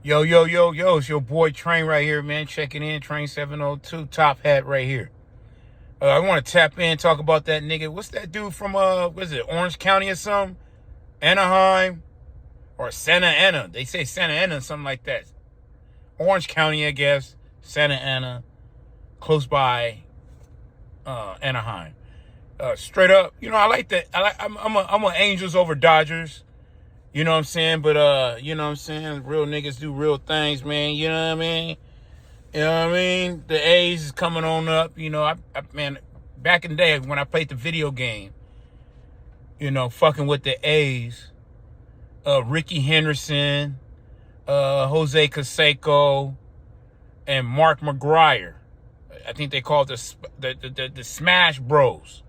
Yo, yo, yo, yo, it's your boy Train right here, man. Checking in, Train 702, top hat right here. I want to tap in, talk about that nigga. What's that dude from, what is it, Orange County or something? Anaheim? Or Santa Ana. They say Santa Ana, something like that. Orange County, I guess. Santa Ana. Close by, Anaheim. Straight up, I like that. I'm a Angels over Dodgers. You know what I'm saying? But, you know what I'm saying? Real niggas do real things, man. You know what I mean? You know what I mean? The A's is coming on up. Man, back in the day when I played the video game, fucking with the A's, Ricky Henderson, Jose Canseco, and Mark McGwire. I think they called the Smash Bros.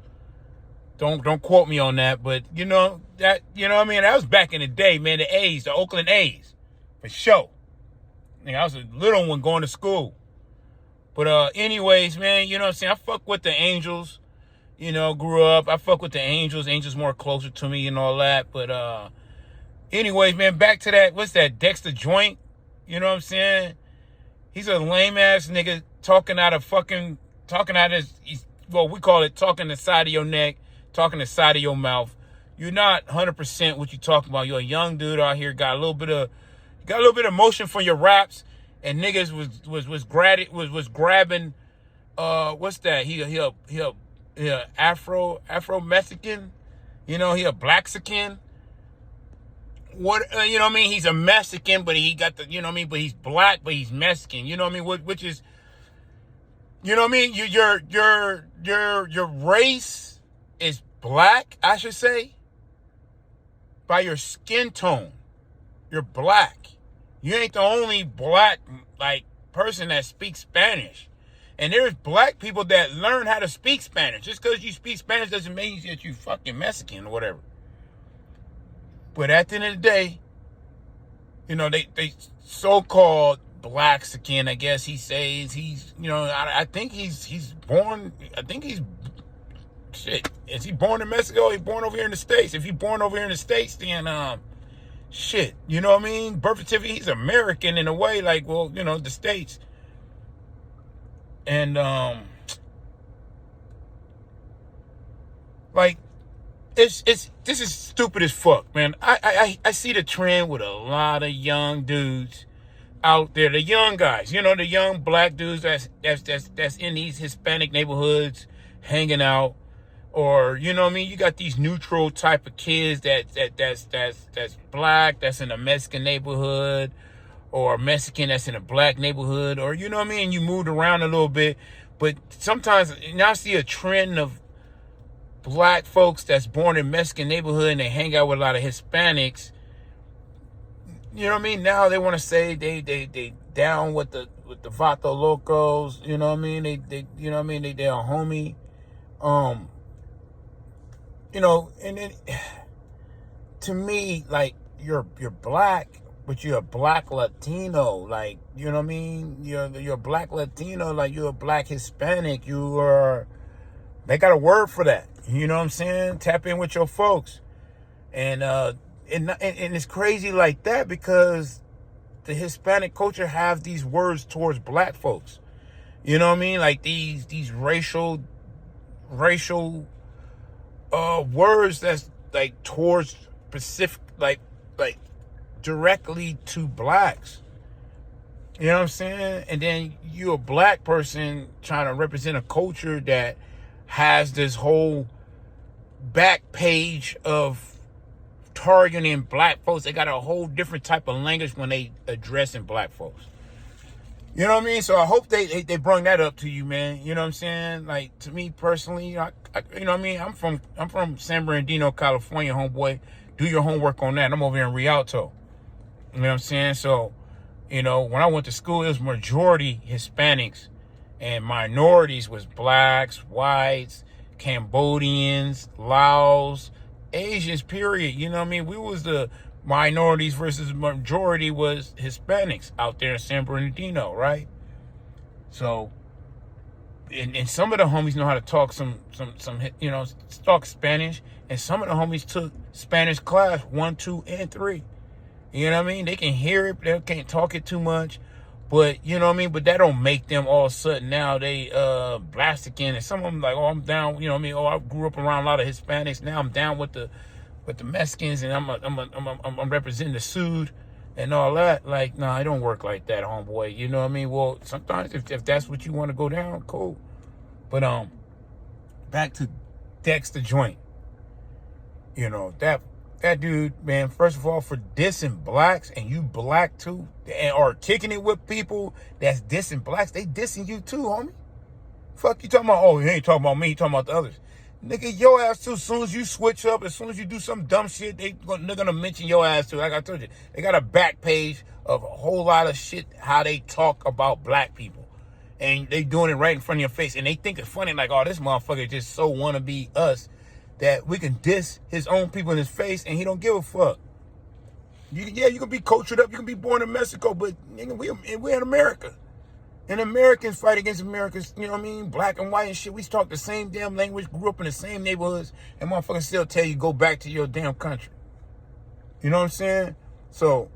Don't quote me on that, but that what I mean? That was back in the day, man. The A's, the Oakland A's, for sure. I was a little one going to school. But anyways, man, you know what I'm saying? I fuck with the Angels. Grew up. I fuck with the Angels. Angels more closer to me and all that. But anyways, man, back to that. What's that? Dexter Joint? You know what I'm saying? He's a lame ass nigga talking out of we call it talking the side of your neck, talking the side of your mouth. You're not 100% what you talking about. You're a young dude out here, got a little bit of motion for your raps, and niggas was grabbing what's that? He a Afro Mexican, he a Blaxican. What you know what I mean? He's a Mexican, but he got the but he's black, but he's Mexican. You know what I mean? Which is what I mean? Your race is black, I should say. By your skin tone, you're black. You ain't the only black person that speaks Spanish. And there's black people that learn how to speak Spanish. Just because you speak Spanish doesn't mean that you fucking Mexican or whatever. But at the end of the day, they so-called Blaxican, I guess he says he's, I think he's born, shit. Is he born in Mexico? He's born over here in the States. If he's born over here in the States, then, shit, you know what I mean? Birth certificate, he's American in a way, the States. And, this is stupid as fuck, man. I see the trend with a lot of young dudes out there, the young guys, the young black dudes that's in these Hispanic neighborhoods hanging out, or you know what I mean. You got these neutral type of kids that's black, that's in a Mexican neighborhood, or a Mexican that's in a black neighborhood, or you know what I mean. You moved around a little bit, but sometimes now I see a trend of black folks that's born in Mexican neighborhood and they hang out with a lot of Hispanics. You know what I mean? Now they want to say they down with the Vato Locos. You know what I mean? They you know what I mean? They're a homie. And then to me, you're black, but you're a black Latino. You know what I mean? You're a black Latino. You're a black Hispanic. They got a word for that. You know what I'm saying? Tap in with your folks. And it's crazy like that because the Hispanic culture have these words towards black folks. You know what I mean? These racial words that's towards specific, directly to blacks. You know what I'm saying? And then you a black person trying to represent a culture that has this whole back page of targeting black folks. They got a whole different type of language when they addressing black folks. You know what I mean? So I hope they bring that up to you, man. You know what I'm saying? To me personally, I you know what I mean? I'm from San Bernardino, California, homeboy. Do your homework on that. I'm over here in Rialto. You know what I'm saying? So, when I went to school, it was majority Hispanics, and minorities was blacks, whites, Cambodians, Laos, Asians, period. You know what I mean? We was the minorities versus majority was Hispanics out there in San Bernardino, right? So, and some of the homies know how to talk talk Spanish, and some of the homies took Spanish class 1, 2, and 3. You know what I mean? They can hear it, but they can't talk it too much. But, you know what I mean? But that don't make them all of a sudden now they blastikin. And some of them like, oh, I'm down, you know what I mean? Oh, I grew up around a lot of Hispanics. Now I'm down with the Mexicans, and I'm representing the Sud and all that. Like, nah, it don't work like that, homeboy. You know what I mean? Well, sometimes if that's what you want to go down, cool. But back to Dex the Joint. You know, that dude, man, first of all, for dissing blacks, and you black too, or kicking it with people that's dissing blacks, they dissing you too, homie. Fuck you talking about, oh, you ain't talking about me, you talking about the others. Nigga, your ass too, as soon as you switch up, as soon as you do some dumb shit, they're gonna mention your ass too. Like I told you, they got a back page of a whole lot of shit, how they talk about black people. And they doing it right in front of your face. And they think it's funny, like, oh, this motherfucker just so wanna be us that we can diss his own people in his face and he don't give a fuck. You can be cultured up, you can be born in Mexico, but nigga, we're in America. And Americans fight against Americans, you know what I mean? Black and white and shit. We talk the same damn language, grew up in the same neighborhoods, and motherfuckers still tell you go back to your damn country. You know what I'm saying? So,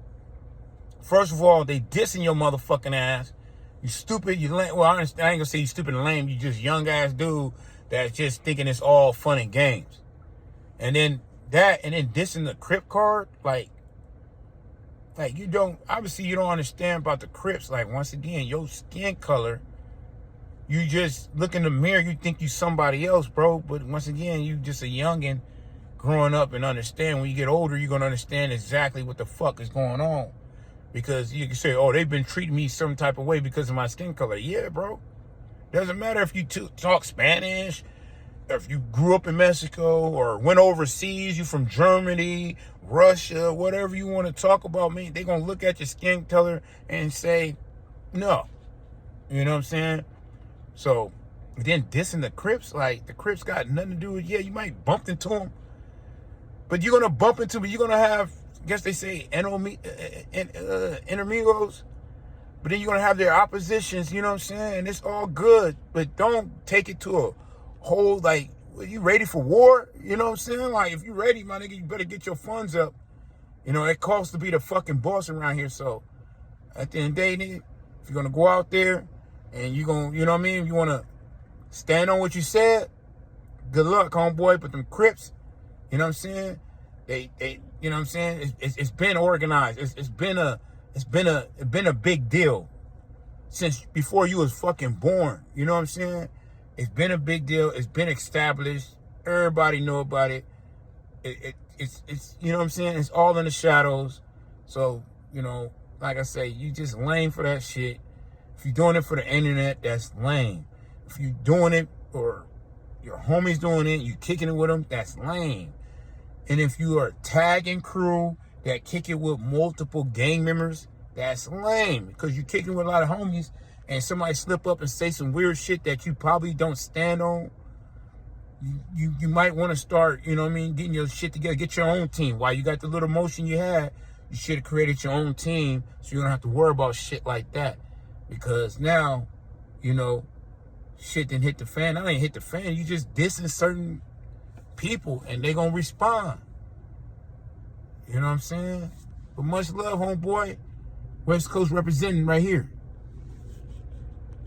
first of all, they dissing your motherfucking ass. You stupid, you lame. Well, I ain't gonna say you stupid and lame. You just young ass dude that's just thinking it's all fun and games. And then dissing the Crip card, like you don't, obviously you don't understand about the Crips. Like, once again, your skin color, you just look in the mirror, you think you somebody else, bro. But once again, you just a youngin' growing up and understand. When you get older, you're gonna understand exactly what the fuck is going on. Because you can say, oh, they've been treating me some type of way because of my skin color. Yeah, bro. Doesn't matter if you talk Spanish, if you grew up in Mexico or went overseas, you from Germany, Russia, whatever you want to talk about, me, they gonna look at your skin color and say, no. You know what I'm saying? So, then dissing the Crips, like, the Crips got nothing to do with, yeah, you might bump into them, but you're gonna bump into them, you're gonna have, I guess they say, enemigos, but then you're gonna have their oppositions, you know what I'm saying? And it's all good, but don't take it to a whole, like, are you ready for war? You know what I'm saying? Like, if you ready, my nigga, you better get your funds up. You know, it costs to be the fucking boss around here. So, at the end of the day, nigga, if you're going to go out there and you're going to, you know what I mean? You want to stand on what you said, good luck, homeboy. But them Crips, you know what I'm saying? They you know what I'm saying? It's been organized. It's been a big deal since before you was fucking born. You know what I'm saying? It's been a big deal. It's been established. Everybody know about it. It's you know what I'm saying? It's all in the shadows. So, you know, like I say, you just lame for that shit. If you're doing it for the internet, that's lame. If you're doing it or your homies doing it, you kicking it with them, that's lame. And if you are a tagging crew that kick it with multiple gang members, that's lame. Because you're kicking with a lot of homies and somebody slip up and say some weird shit that you probably don't stand on, you might want to start, you know what I mean, getting your shit together, get your own team. While you got the little motion you had, you should have created your own team so you don't have to worry about shit like that. Because now, you know, shit didn't hit the fan. I ain't hit the fan. You just dissing certain people and they gonna respond. You know what I'm saying? But much love, homeboy. West Coast representing right here.